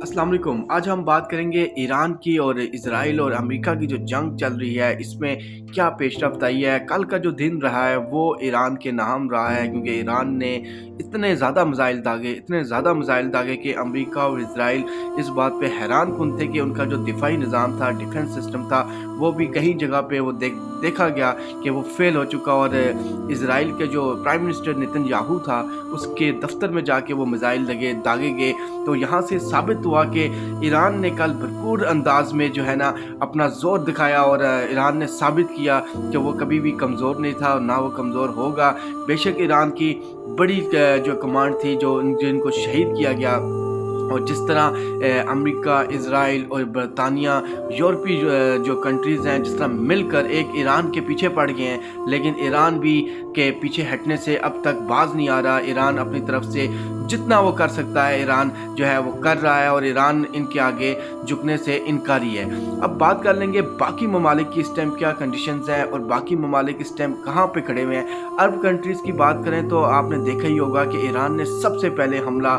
अस्सलाम वालेकुम। आज हम बात करेंगे ईरान की और इज़राइल और अमेरिका की जो जंग चल रही है, इसमें क्या पेशरफ़्त आई है। कल का जो दिन रहा है वो ईरान के नाम रहा है, क्योंकि ईरान ने इतने ज़्यादा मिसाइल दागे कि अमेरिका और इज़राइल इस बात पे हैरान-कुन थे कि उनका जो दिफ़ाई निज़ाम था, डिफेंस सिस्टम था, वो भी कई जगह पे वो देखा गया कि वो फ़ेल हो चुका। और इज़राइल के जो प्राइम मिनिस्टर नेतन्याहू था, उसके दफ़्तर में जाके वो मिसाइल दागे गए। तो यहाँ से साबित हुआ कि ईरान ने कल भरपूर अंदाज में जो है ना अपना ज़ोर दिखाया, और ईरान ने साबित किया कि वो कभी भी कमज़ोर नहीं था और ना वो कमज़ोर होगा। बेशक ईरान की बड़ी जो कमांड थी, जिनको शहीद किया गया, और जिस तरह अमेरिका, इज़राइल और बरतानिया, यूरोपीय जो कंट्रीज़ हैं, जिस तरह मिलकर एक ईरान के पीछे पड़ गए हैं, लेकिन ईरान भी के पीछे हटने से अब तक बाज नहीं आ रहा। ईरान अपनी तरफ से जितना वो कर सकता है, ईरान जो है वो कर रहा है, और ईरान इनके आगे झुकने से इनकारी है। अब बात कर लेंगे बाकी ममालिक की इस टाइम क्या कंडीशंस हैं, और बाकी ममालिक इस टाइम कहाँ पे खड़े हुए हैं। अरब कंट्रीज़ की बात करें तो आपने देखा ही होगा कि ईरान ने सबसे पहले हमला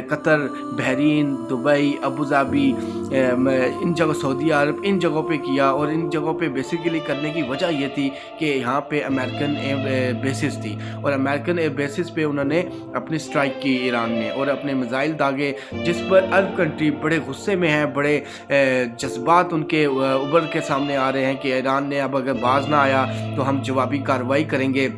Qatar, Bahrain, Dubai, Abu Dhabi, इन जगह सऊदी अरब, इन जगहों पे किया। और इन जगहों पे बेसिकली करने की वजह ये थी कि यहाँ पे अमेरिकन बेसिस थी, और अमेरिकन एयर बेसिस पे उन्होंने अपनी स्ट्राइक की ईरान ने, और अपने मिसाइल दागे, जिस पर अरब कंट्री बड़े गुस्से में हैं, बड़े जज्बात उनके उभर के सामने आ रहे हैं कि ईरान ने अब अगर बाज ना आया तो हम जवाबी कार्रवाई करेंगे।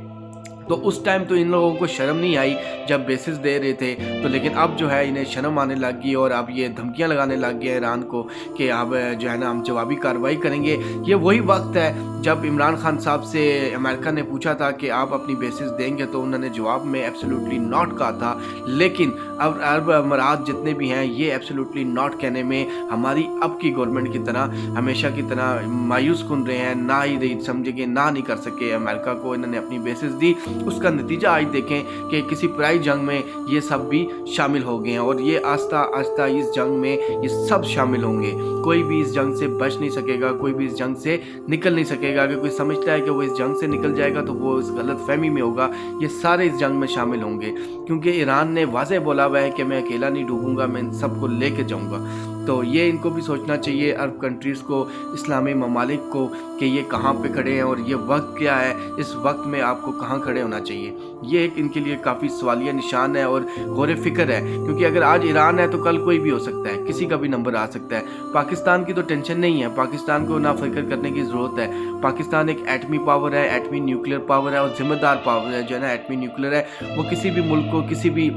तो उस टाइम तो इन लोगों को शर्म नहीं आई जब बेसिस दे रहे थे, तो लेकिन अब जो है इन्हें शर्म आने लग गई, और अब ये धमकियां लगाने लग गए ईरान को कि अब जो है ना हम जवाबी कार्रवाई करेंगे। ये वही वक्त है जब इमरान खान साहब से अमेरिका ने पूछा था कि आप अपनी बेसिस देंगे, तो उन्होंने जवाब में एब्सोल्युटली नॉट कहा था। लेकिन अब अरब अमारात जितने भी हैं, ये एब्सोल्युटली नॉट कहने में हमारी अब की गवर्नमेंट की तरह, हमेशा की तरह मायूस कुन रहे हैं। ना ही समझेंगे, ना नहीं कर सके अमेरिका को, इन्होंने अपनी बेसिस दी। उसका नतीजा आज देखें कि किसी पराई जंग में ये सब भी शामिल हो गए हैं, और ये आस्ता आस्ता इस जंग में ये सब शामिल होंगे। कोई भी इस जंग से बच नहीं सकेगा, कोई भी इस जंग से निकल नहीं सकेगा। अगर कोई समझता है कि वो इस जंग से निकल जाएगा तो वो इस गलत फहमी में होगा। ये सारे इस जंग में शामिल होंगे, क्योंकि ईरान ने वाज़ेह बोला हुआ है कि मैं अकेला नहीं डूबूंगा, मैं इन सबको लेके जाऊंगा। तो ये इनको भी सोचना चाहिए, अरब कंट्रीज़ को, इस्लामी ममालिक को, कि ये कहाँ पे खड़े हैं और ये वक्त क्या है। इस वक्त में आपको कहाँ खड़े होना चाहिए, ये एक इनके लिए काफ़ी सवालिया निशान है और गौर फिक्र है। क्योंकि अगर आज ईरान है तो कल कोई भी हो सकता है, किसी का भी नंबर आ सकता है। पाकिस्तान की तो टेंशन नहीं है, पाकिस्तान को ना फिक्र करने की ज़रूरत है। पाकिस्तान एक एटमी पावर है, एटमी न्यूक्लियर पावर है, और ज़िम्मेदार पावर है जो है ना, एटमी न्यूक्लियर है। वो किसी भी मुल्क को, किसी भी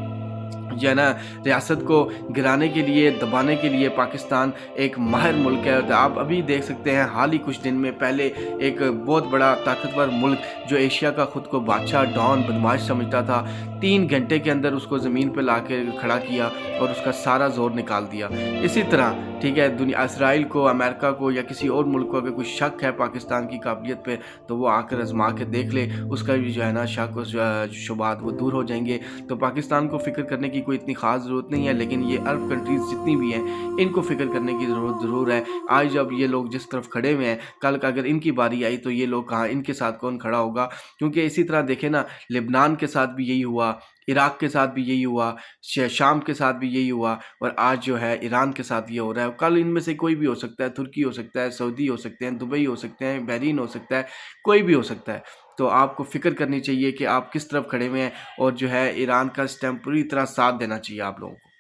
जो है ना रियासत को गिराने के लिए, दबाने के लिए पाकिस्तान एक माहिर मुल्क है। तो आप अभी देख सकते हैं, हाल ही कुछ दिन में पहले एक बहुत बड़ा ताकतवर मुल्क जो एशिया का खुद को बादशाह, डॉन, बदमाश समझता था, 3 घंटे के अंदर उसको ज़मीन पर ला के खड़ा किया और उसका सारा जोर निकाल दिया। इसी तरह ठीक है, दुनिया इसराइल को, अमेरिका को या किसी और मुल्क को अगर कोई शक है पाकिस्तान की काबिलियत पे, तो वो आकर आजमा के देख ले, उसका भी जो है ना शक और शुबात वो दूर हो जाएंगे। तो पाकिस्तान को फ़िक्र करने की कोई इतनी ख़ास ज़रूरत नहीं है, लेकिन ये अरब कंट्रीज़ जितनी भी हैं, इनको फ़िक्र करने की ज़रूरत ज़रूर है। आज जब ये लोग जिस तरफ खड़े हुए हैं, कल का अगर इनकी बारी आई तो ये लोग कहाँ, इनके साथ कौन खड़ा होगा। क्योंकि इसी तरह देखें ना, लेबनान के साथ भी यही हुआ, इराक के साथ भी यही हुआ, शाम के साथ भी यही हुआ, और आज जो है ईरान के साथ ये हो रहा है। कल इनमें से कोई भी हो सकता है, तुर्की हो सकता है, सऊदी हो सकते हैं, दुबई हो सकते हैं, बहरीन हो सकता है, कोई भी हो सकता है। तो आपको फ़िक्र करनी चाहिए कि आप किस तरफ खड़े हुए हैं, और जो है ईरान का इस टाइम पूरी तरह साथ देना चाहिए आप लोगों को।